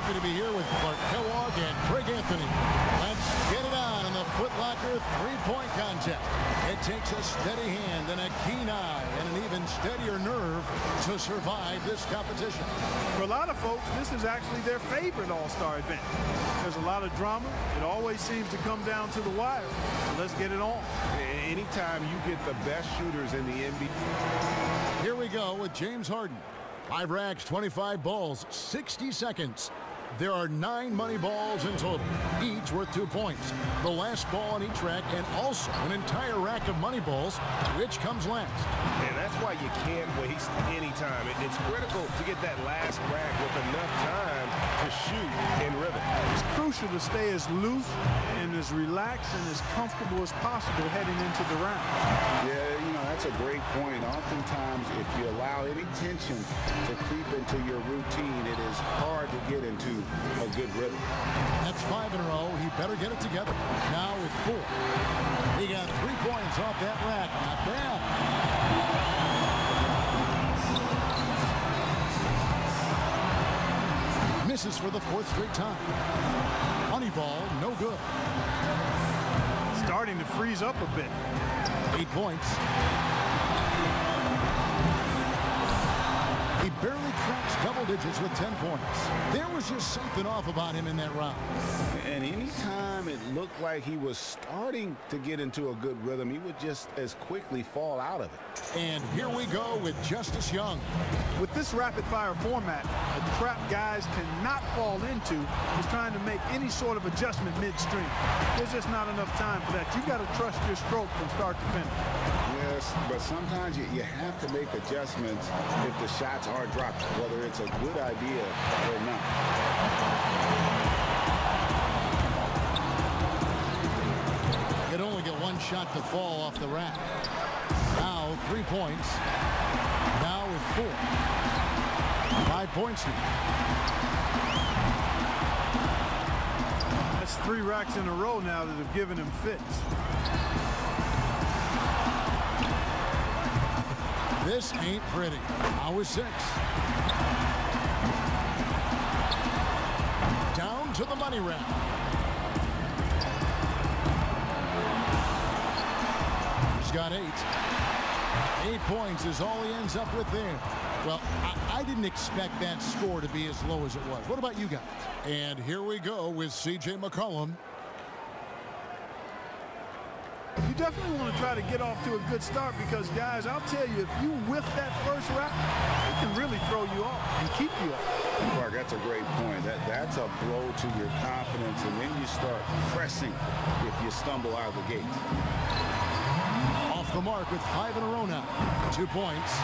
happy to be here with Clark Kellogg and Craig Anthony. Let's get it on in the Foot Locker three-point contest. It takes a steady hand and a keen eye and an even steadier nerve to survive this competition. For a lot of folks, this is actually their favorite All-Star event. There's a lot of drama. It always seems to come down to the wire. So let's get it on. Anytime you get the best shooters in the NBA. Here we go with James Harden. 5 racks, 25 balls, 60 seconds. There are 9 money balls in total, each worth 2 points. The last ball on each rack, and also an entire rack of money balls, which comes last. And that's why you can't waste any time. It's critical to get that last rack with enough time to shoot in rhythm. It's crucial to stay as loose and as relaxed and as comfortable as possible heading into the round. Yeah, you know, that's a great point. Oftentimes, if you allow any tension to creep into your routine, it is hard to get into a good rhythm. That's 5 in a row. He better get it together. Now with 4. He got 3 points off that rack. Not bad. Misses for the 4th straight time. Money ball, no good. Starting to freeze up a bit. 8 points. He barely cracks double digits with 10 points. There was just something off about him in that round. And anytime it looked like he was starting to get into a good rhythm, he would just as quickly fall out of it. And here we go with Justice Young. With this rapid-fire format, the trap guys cannot fall into is trying to make any sort of adjustment midstream. There's just not enough time for that. You've got to trust your stroke from start to finish. Yes, but sometimes you have to make adjustments if the shots are dropped, whether it's a good idea or not. You'd only get 1 shot to fall off the rack. Now 3 points. Now with 4. 5 points now. That's 3 racks in a row now that have given him fits. This ain't pretty. Now with 6. Down to the money rack. He's got 8. 8 points is all he ends up with there. Well, I didn't expect that score to be as low as it was. What about you guys? And here we go with C.J. McCollum. You definitely want to try to get off to a good start because, guys, I'll tell you, if you whiff that first rack, it can really throw you off and keep you off. Clark, that's a great point. That's a blow to your confidence, and then you start pressing if you stumble out of the gate. Off the mark with 5 in a row now. 2 points.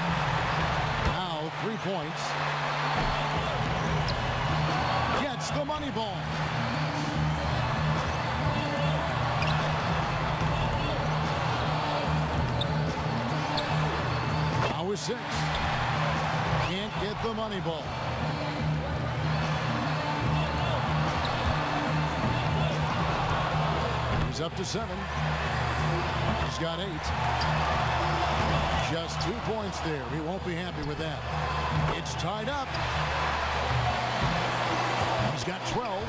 Now 3 points. Gets the money ball. Now with 6. Can't get the money ball. He's up to 7. He's got 8. Just 2 points there. He won't be happy with that. It's tied up. He's got 12.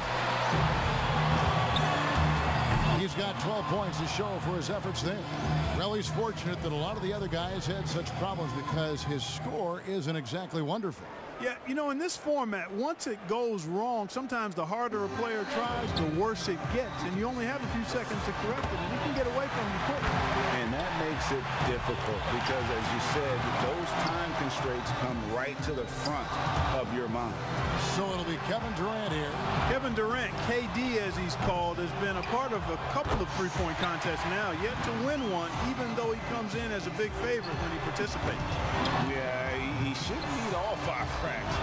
He's got 12 points to show for his efforts there. Well, he's fortunate that a lot of the other guys had such problems because his score isn't exactly wonderful. Yeah, you know, in this format, once it goes wrong, sometimes the harder a player tries, the worse it gets. And you only have a few seconds to correct it, and he can get away from you quick. And that makes it difficult because, as you said, those time constraints come right to the front of your mind. So it'll be Kevin Durant here. Kevin Durant, KD as he's called, has been a part of a couple of three-point contests now, yet to win one, even though he comes in as a big favorite when he participates. Yeah, he should need all 5 racks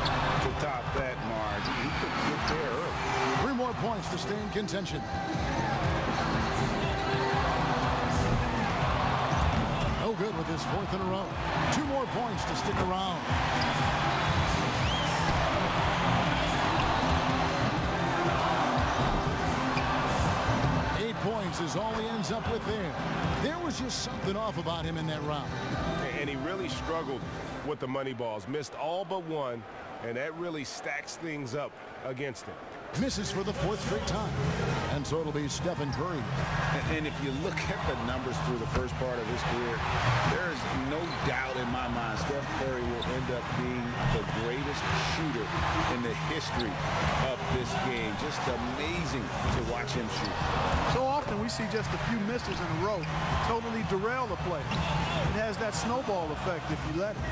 to top that mark. He could get there early. 3 more points to stay in contention. No good with his 4th in a row. 2 more points to stick around. Points is all he ends up with there. There was just something off about him in that round. And he really struggled with the money balls. Missed all but 1. and that really stacks things up against him. Misses for the 4th straight time. And so it'll be Stephen Curry. And if you look at the numbers through the first part of his career, there is no doubt in my mind Steph Curry will end up being the greatest shooter in the history of this game. Just amazing to watch him shoot. So often we see just a few misses in a row totally derail the play. It has that snowball effect if you let it.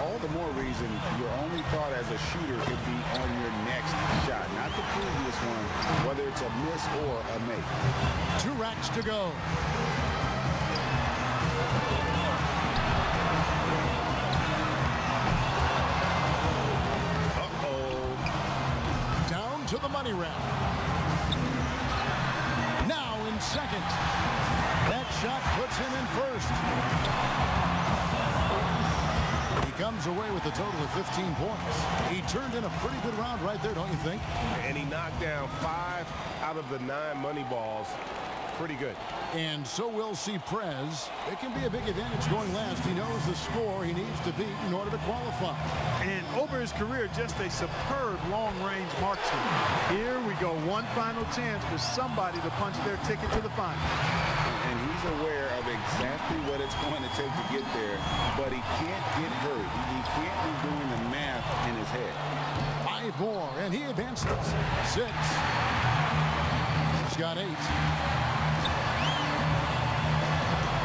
All the more reason your only thought as a shooter could be on your next shot, not the previous one, whether it's a miss or a make. 2 racks to go. Down to the money rack. Now in second. That shot puts him in first. He comes away with a total of 15 points. He turned in a pretty good round right there, don't you think? And he knocked down 5 out of the 9 money balls. Pretty good. And so will see Prez. It can be a big advantage going last. He knows the score he needs to beat in order to qualify. And over his career, just a superb long-range marksman. Here we go. One final chance for somebody to punch their ticket to the final. And he's aware of exactly what it's going to take to get there, but he can't get hurt. He can't be doing the math in his head. 5 more, and he advances. 6. He's got 8.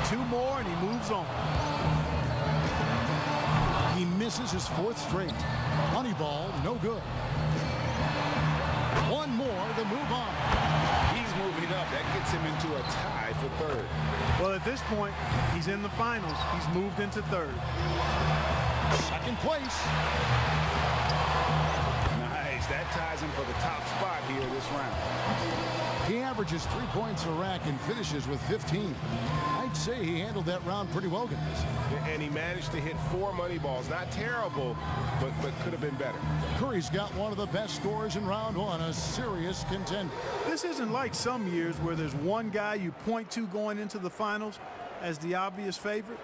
2 more, and he moves on. He misses his 4th straight. Money ball, no good. 1 more to move on. He's moving up. That gets him into a tie for 3rd. Well, at this point, he's in the finals. He's moved into 3rd. 2nd place. Nice. That ties him for the top spot here this round. He averages 3 points a rack and finishes with 15. I'd say he handled that round pretty well, guys. And he managed to hit 4 money balls. Not terrible, but could have been better. Curry's got one of the best scores in round 1, a serious contender. This isn't like some years where there's one guy you point to going into the finals as the obvious favorite.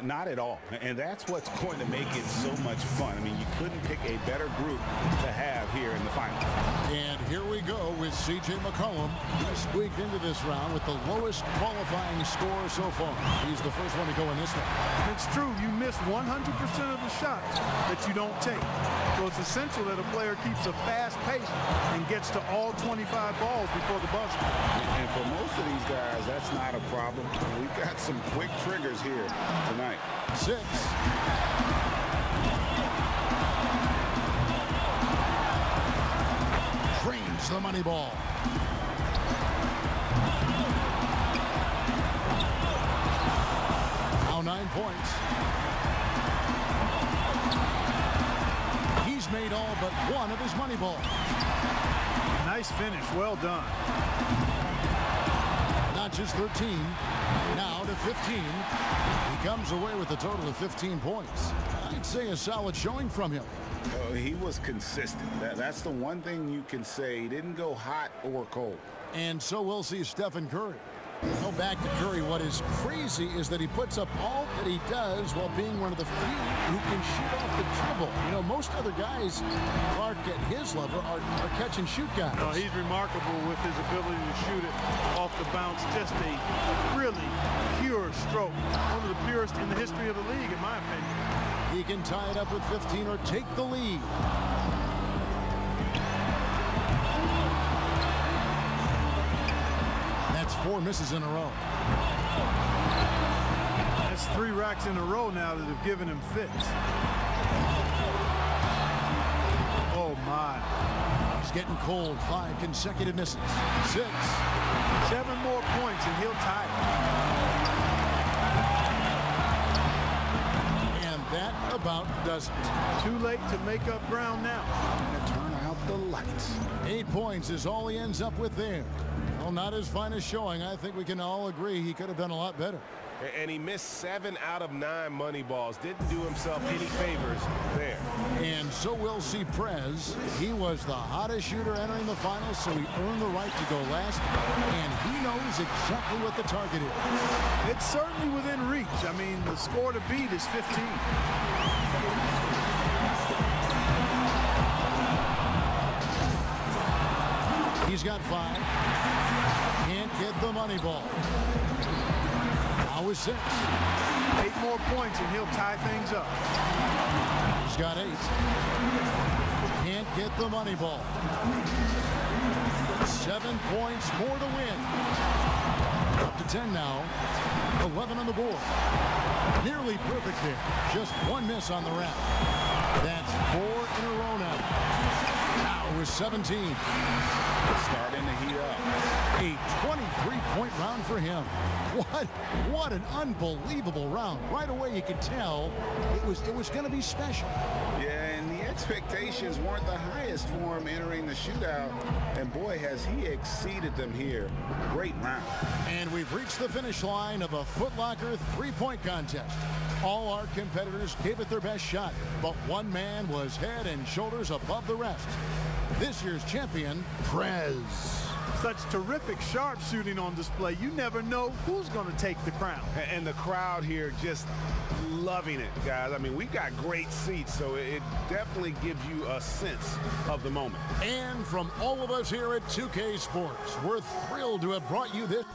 Not at all. And that's what's going to make it so much fun. I mean, you couldn't pick a better group to have here in the final. And here we go with C.J. McCollum. He squeaked into this round with the lowest qualifying score so far. He's the first one to go in this one. It's true, you miss 100% of the shots that you don't take. So it's essential that a player keeps a fast pace and gets to all 25 balls before the buzzer. And for most of these guys, that's not a problem. We've got some quick triggers here tonight. 6. Drains the money ball. Now 9 points. He's made all but one of his money balls. Nice finish. Well done. Not just 13, now to 15. He comes away with a total of 15 points. I'd say a solid showing from him. He was consistent. That's the one thing you can say. He didn't go hot or cold. And so we'll see Stephen Curry. Go back to Curry. What is crazy is that he puts up all that he does while being one of the few who can shoot off the dribble. You know, most other guys, Clark, at his level, are catch and shoot guys. No, he's remarkable with his ability to shoot it off the bounce. Just a really pure stroke. One of the purest in the history of the league, in my opinion. He can tie it up with 15 or take the lead. That's 4 misses in a row. That's 3 racks in a row now that have given him fits. Oh, my. He's getting cold. 5 consecutive misses. 6. 7 more points, and he'll tie it. And that about does it. Too late to make up ground now. And turn out the lights. 8 points is all he ends up with there. Well, not his finest showing. I think we can all agree he could have done a lot better. And he missed 7 out of 9 money balls. Didn't do himself any favors there. And so will see Prez. He was the hottest shooter entering the finals, so he earned the right to go last. And he knows exactly what the target is. It's certainly within reach. I mean, the score to beat is 15. He's got 5. Can't get the money ball. Now with 6. 8 more points and he'll tie things up. He's got 8. Can't get the money ball. 7 points more to win. Up to 10 now. 11 on the board. Nearly perfect there. Just 1 miss on the wrap. That's 4 in a row now. Now with 17. Starting to heat up. A 23-point round for him. What an unbelievable round. Right away you could tell it was going to be special. Yeah, and the expectations weren't the highest for him entering the shootout. And boy, has he exceeded them here. Great round. And we've reached the finish line of a Foot Locker 3-point contest. All our competitors gave it their best shot, but one man was head and shoulders above the rest. This year's champion, Prez. Such terrific sharpshooting on display. You never know who's going to take the crown. And the crowd here just loving it, guys. I mean, we've got great seats, so it definitely gives you a sense of the moment. And from all of us here at 2K Sports, we're thrilled to have brought you this